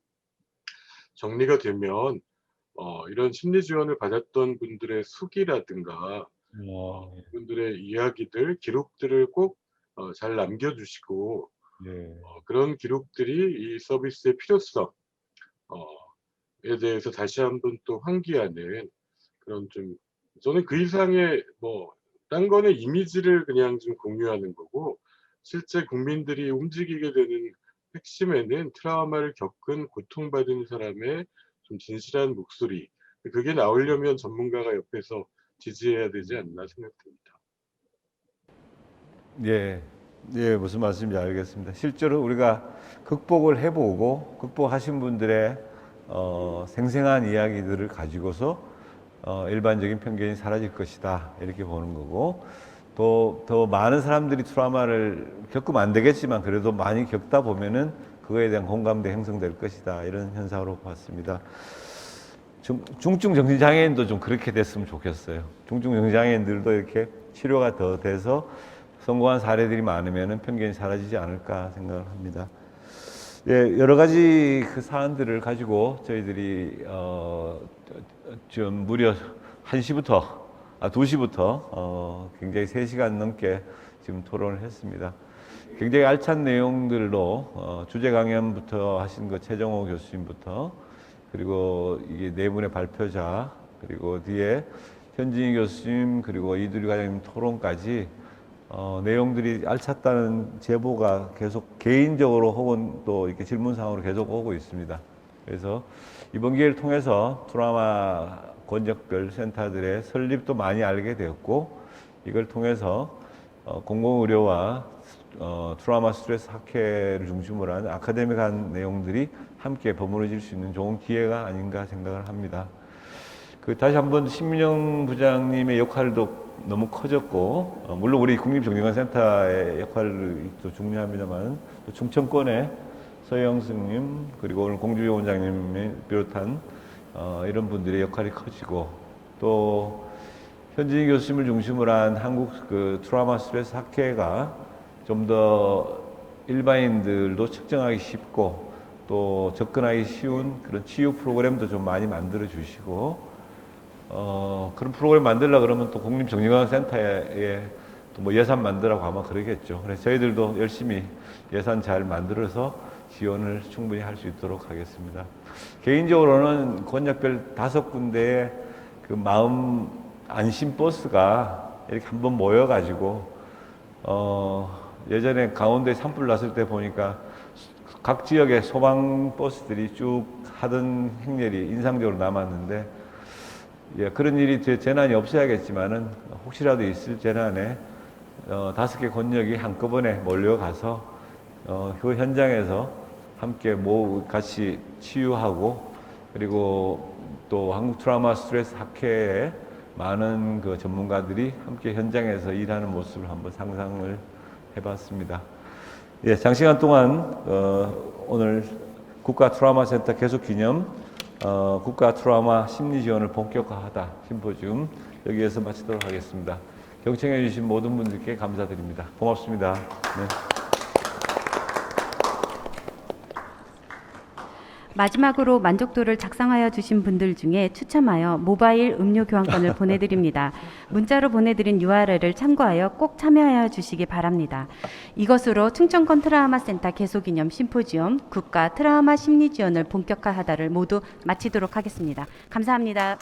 정리가 되면 이런 심리 지원을 받았던 분들의 수기라든가 분들의 이야기들, 기록들을 꼭 잘 남겨주시고, 네. 그런 기록들이 이 서비스의 필요성에 대해서 다시 한번 또 환기하는 그런, 좀 저는 그 이상의 딴 거는 이미지를 그냥 좀 공유하는 거고, 실제 국민들이 움직이게 되는 핵심에는 트라우마를 겪은 고통받은 사람의 좀 진실한 목소리, 그게 나오려면 전문가가 옆에서 지지해야 되지 않나 생각됩니다. 예, 예, 무슨 말씀인지 알겠습니다. 실제로 우리가 극복을 해보고 극복하신 분들의 생생한 이야기들을 가지고서 일반적인 편견이 사라질 것이다, 이렇게 보는 거고, 또 더 많은 사람들이 트라우마를 겪으면 안 되겠지만 그래도 많이 겪다 보면은 그거에 대한 공감대 형성될 것이다, 이런 현상으로 봤습니다. 중증 정신장애인도 좀 그렇게 됐으면 좋겠어요. 중증 정신장애인들도 이렇게 치료가 더 돼서 성공한 사례들이 많으면 편견이 사라지지 않을까 생각을 합니다. 예, 여러 가지 그 사안들을 가지고 저희들이 좀 무려 2시부터 굉장히 3시간 넘게 지금 토론을 했습니다. 굉장히 알찬 내용들로 주제 강연부터 하신 거 최정호 교수님부터, 그리고 이게 네 분의 발표자, 그리고 뒤에 현진희 교수님, 그리고 이두리 과장님 토론까지 내용들이 알찼다는 제보가 계속 개인적으로 혹은 또 이렇게 질문상으로 계속 오고 있습니다. 그래서 이번 기회를 통해서 트라우마 권역별 센터들의 설립도 많이 알게 되었고, 이걸 통해서 공공의료와 트라우마 스트레스 학회를 중심으로 한 아카데믹한 내용들이 함께 버무려질 수 있는 좋은 기회가 아닌가 생각을 합니다. 다시 한번 신민영 부장님의 역할도 너무 커졌고, 물론 우리 국립정신건강센터의 역할도 중요합니다만, 또 충청권의 서영승님, 그리고 오늘 공주비 원장님을 비롯한 이런 분들의 역할이 커지고, 또 현진희 교수님을 중심으로 한 한국 트라우마 스트레스 학회가 좀 더 일반인들도 측정하기 쉽고 또 접근하기 쉬운 그런 치유 프로그램도 좀 많이 만들어 주시고, 그런 프로그램 만들려 그러면 또 국립정신건강센터에 또 예산 만들라고 아마 그러겠죠. 그래서 저희들도 열심히 예산 잘 만들어서 지원을 충분히 할 수 있도록 하겠습니다. 개인적으로는 권역별 5군데의 그 마음 안심 버스가 이렇게 한번 모여가지고, 예전에 강원도에 산불 났을 때 보니까 각 지역의 소방 버스들이 쭉 하던 행렬이 인상적으로 남았는데, 예, 그런 일이 재난이 없어야겠지만은 혹시라도 있을 재난에 5개 권역이 한꺼번에 몰려가서 그 현장에서 함께 같이 치유하고, 그리고 또 한국 트라우마 스트레스 학회에 많은 그 전문가들이 함께 현장에서 일하는 모습을 한번 상상을 해봤습니다. 예, 장시간 동안 오늘 국가 트라우마 센터 개소 기념 국가 트라우마 심리 지원을 본격화하다 심포지움 여기에서 마치도록 하겠습니다. 경청해 주신 모든 분들께 감사드립니다. 고맙습니다. 네. 마지막으로 만족도를 작성하여 주신 분들 중에 추첨하여 모바일 음료 교환권을 보내드립니다. 문자로 보내드린 URL을 참고하여 꼭 참여하여 주시기 바랍니다. 이것으로 충청권 트라우마 센터 개소기념 심포지엄 국가 트라우마 심리 지원을 본격화하다를 모두 마치도록 하겠습니다. 감사합니다.